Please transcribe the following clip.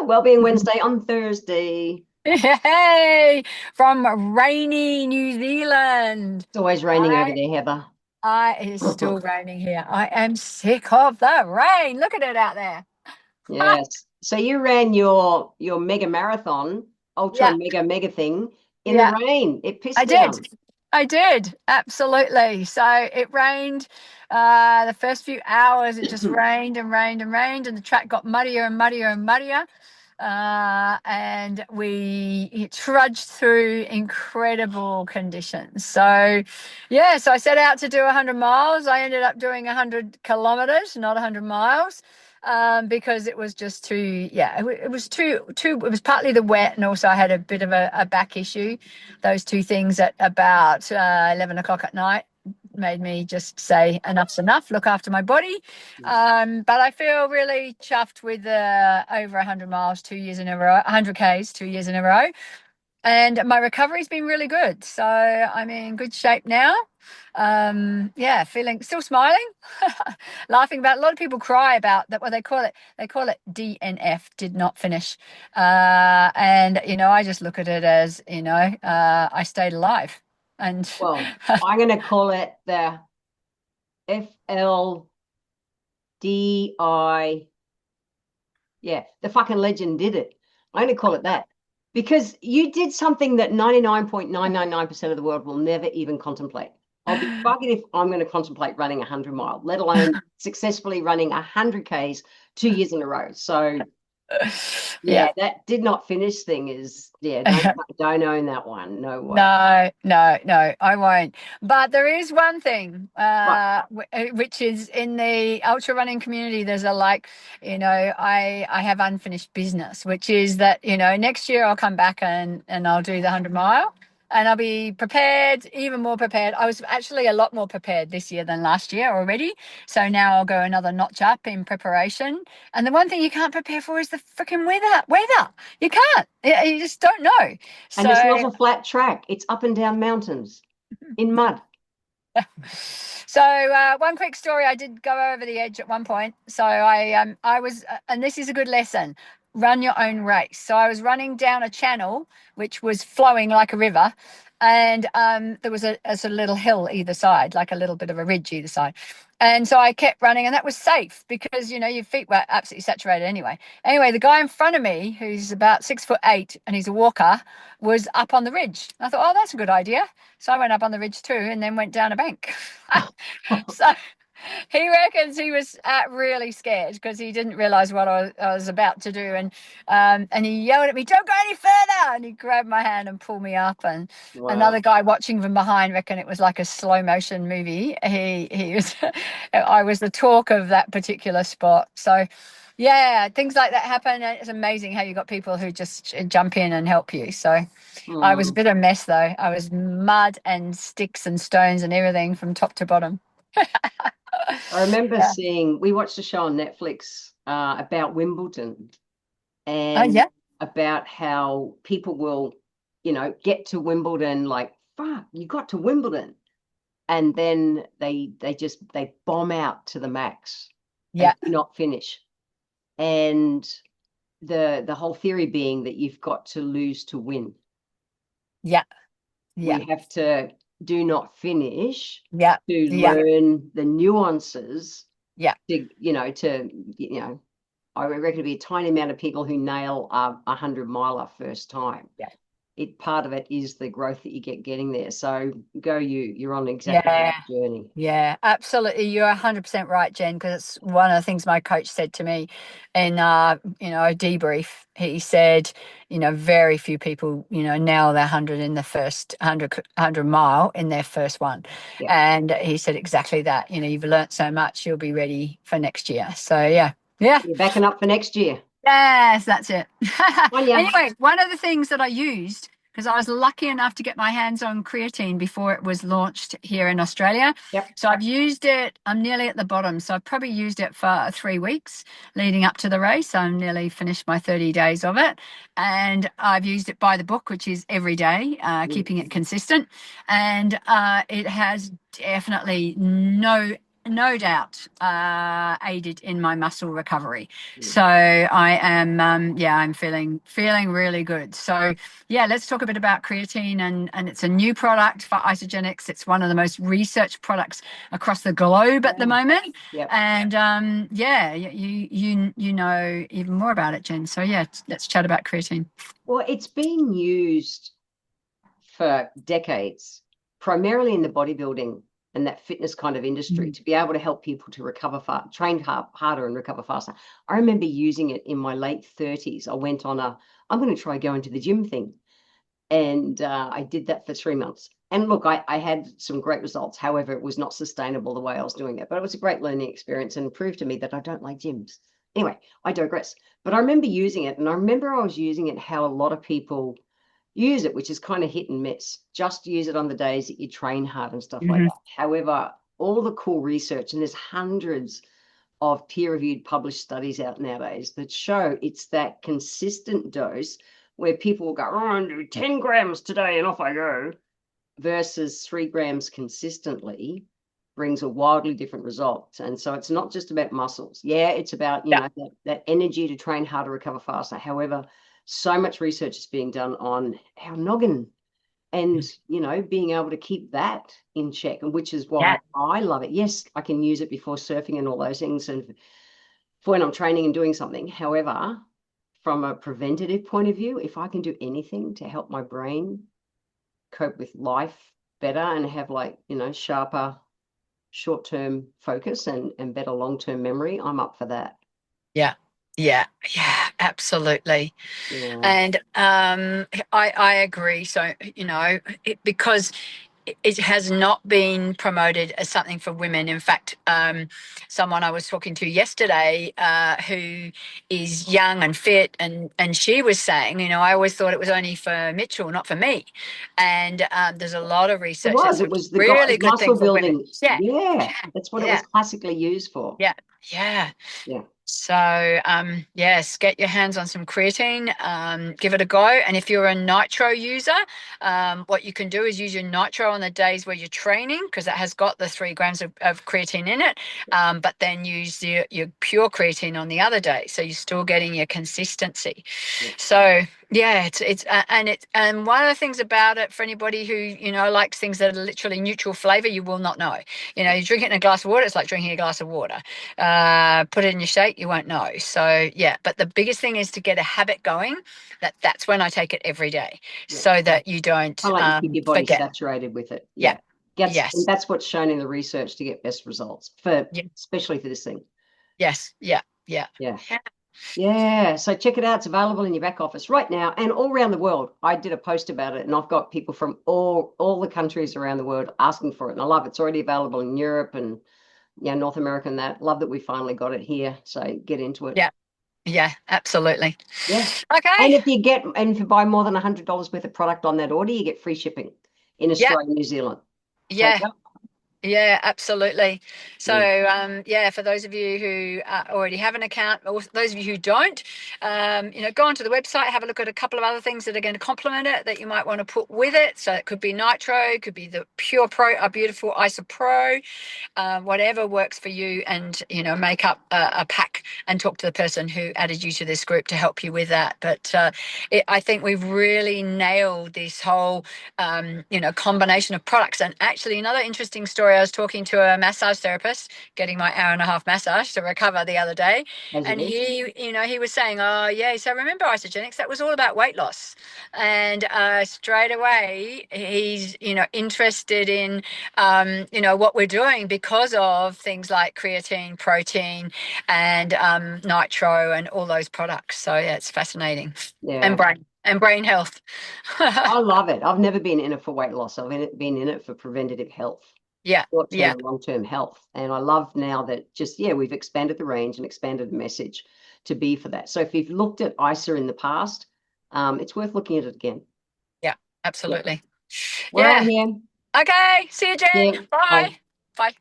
Wellbeing Wednesday on Thursday. Hey, from rainy New Zealand. It's always raining over I there, Heather. it is still raining here. I am sick of the rain. Look at it out there. Yes. So you ran your mega marathon, ultra Yeah, mega thing in the yeah, rain. It I pissed did. down. I did. Absolutely. So it rained the first few hours. It just rained and rained and rained, and the track got muddier and muddier and muddier. And we trudged through incredible conditions. So, yeah, so I set out to do 100 miles. I ended up doing 100 kilometers, not 100 miles, because it was just too, yeah, it was it was partly the wet, and also I had a bit of a back issue. Those two things at about 11 o'clock at night made me just say enough's enough, look after my body. But I feel really chuffed with over 100 miles 2 years in a row, 100 Ks 2 years in a row. And my recovery's been really good. So I'm in good shape now. Yeah, feeling still smiling, laughing about. A lot of people cry about that. What they call it DNF, did not finish. And I just look at it as I stayed alive, and Well, I'm going to call it the FLDI. Yeah, the fucking legend did it. I'm going to call it that because you did something that 99.999% of the world will never even contemplate. I'll be buggered if I'm going to contemplate running 100 mile, let alone successfully running 100 Ks 2 years in a row. So yeah, yeah. that did not finish thing is yeah, don't own that one. No way. No, no, no, I won't. But there is one thing, But which is in the ultra running community. There's I have unfinished business, which is that next year I'll come back and I'll do the 100 mile, and I'll be prepared, even more prepared. I was actually a lot more prepared this year than last year already. So now I'll go another notch up in preparation. And the one thing you can't prepare for is the freaking weather. Weather, you can't. You just don't know. and it's not So. a flat track. It's up and down mountains in mud. So one quick story, I did go over the edge at one point. So I was, and this is a good lesson. Run your own race. So I was running down a channel which was flowing like a river, and there was a sort of little hill either side, like a little bit of a ridge either side. And so I kept running, and that was safe because your feet were absolutely saturated anyway. Anyway, the guy in front of me, who's about 6'8" and he's a walker, was up on the ridge. I thought, oh, that's a good idea. So I went up on the ridge too, and then went down a bank. So he reckons he was really scared because he didn't realize what I was about to do, and he yelled at me, "Don't go any further!" And he grabbed my hand and pulled me up. And another Wow. guy watching from behind reckoned it was like a slow motion movie. He was, I was the talk of that particular spot. So yeah, things like that happen. It's amazing how you got people who just jump in and help you. So I was a Hmm. bit of a mess though. I was mud and sticks and stones and everything from top to bottom. I remember Yeah. seeing, we watched a show on Netflix about Wimbledon Oh and yeah. about how people will, get to Wimbledon like, fuck, you got to Wimbledon. And then they bomb out to the max. They Yeah. do not finish. And the whole theory being that you've got to lose to win. Yeah. Yeah. We have to do not finish Yeah. to Yeah. learn the nuances Yeah. to I reckon it'd be a tiny amount of people who nail a 100 miler first time. Yeah. Part of it is the growth that you getting there. So go you're on exactly the Yeah. right journey. Yeah, absolutely. You're 100% right, Jen, because it's one of the things my coach said to me in, a debrief. He said, very few people, nail their 100 in the first 100 mile in their first one. Yeah. And he said exactly that. You've learnt so much, you'll be ready for next year. So, yeah. Yeah. You're backing up for next year. Yes, that's it. On ya. Anyway, one of the things that I used, because I was lucky enough to get my hands on creatine before it was launched here in Australia. Yep. So I've used it, I'm nearly at the bottom. So I've probably used it for 3 weeks leading up to the race. I'm nearly finished my 30 days of it. And I've used it by the book, which is every day, Mm. keeping it consistent. And it has definitely no no doubt aided in my muscle recovery. Mm. So I am, I'm feeling really good. So yeah, let's talk a bit about creatine, and it's a new product for Isagenix. It's one of the most researched products across the globe at the moment. Yep. And you know even more about it, Jen. So yeah, let's chat about creatine. Well, it's been used for decades, primarily in the bodybuilding and that fitness kind of industry, to be able to help people to recover fast, train harder and recover faster. I remember using it in my late 30s. I went on I'm going to try going to the gym thing. And I did that for 3 months. And look, I had some great results. However, it was not sustainable the way I was doing it. But it was a great learning experience and proved to me that I don't like gyms. Anyway, I digress. But I remember using it, and I remember I was using it how a lot of people use it, which is kind of hit and miss. Just use it on the days that you train hard and stuff like that. However, all the cool research, and there's hundreds of peer-reviewed published studies out nowadays that show it's that consistent dose where people will go, oh, I'm doing 10 grams today and off I go, versus 3 grams consistently brings a wildly different result. And so it's not just about muscles. Yeah, it's about, you know, that energy to train harder, recover faster. However, so much research is being done on our noggin and, you know, being able to keep that in check, and which is why I love it. Yes, I can use it before surfing and all those things, and for when I'm training and doing something. However, from a preventative point of view, if I can do anything to help my brain cope with life better and have, like, you know, sharper short-term focus and better long-term memory, I'm up for that. Yeah, absolutely. Yeah. And I agree. So, you know, because it has not been promoted as something for women. In fact, someone I was talking to yesterday who is young and fit, and she was saying, you know, I always thought it was only for Mitchell, not for me. And there's a lot of research that's It was the really good thing muscle for women. building. Yeah, that's what it was classically used for. Yeah. Yeah. So, yes, get your hands on some creatine, give it a go. And if you're a nitro user, what you can do is use your nitro on the days where you're training, because that has got the 3 grams of creatine in it, but then use your pure creatine on the other day. So you're still getting your consistency. Yeah. So, yeah, and one of the things about it, for anybody who, you know, likes things that are literally neutral flavor, you will not know. You know, you drink it in a glass of water, it's like drinking a glass of water. Put it in your shake, you won't know. So yeah, but the biggest thing is to get a habit going. That's when I take it every day, so that you don't like you keep your body forget. saturated with it. Yes. And that's what's shown in the research to get best results for, especially for this thing. Yes. Yeah. So check it out. It's available in your back office right now and all around the world. I did a post about it, and I've got people from all the countries around the world asking for it, and I love it. It's already available in Europe and North America and that. Love that we finally got it here. So get into it. Yeah, absolutely. Yeah. Okay. And if you buy more than $100 worth of product on that order, you get free shipping in Australia and New Zealand. Yeah, absolutely. So, for those of you who already have an account, or those of you who don't, you know, go onto the website, have a look at a couple of other things that are going to complement it that you might want to put with it. So it could be Nitro, it could be the Pure Pro, a beautiful Isopro, whatever works for you, and, you know, make up a pack and talk to the person who added you to this group to help you with that. But I think we've really nailed this whole, you know, combination of products. And actually, another interesting story, I was talking to a massage therapist, getting my hour-and-a-half massage to recover the other day. And he was saying, oh, yeah, so remember Isagenix, that was all about weight loss. And straight away, he's, you know, interested in, you know, what we're doing because of things like creatine, protein, and nitro and all those products. So, yeah, it's fascinating. Yeah. And brain health. I love it. I've never been in it for weight loss. I've been in it for preventative health. Short-term, long-term health. And I love now that we've expanded the range and expanded the message to be for that. So if you've looked at ISA in the past, it's worth looking at it again. Yeah, absolutely. We're out here. Okay. See you, Jen. Bye. Bye.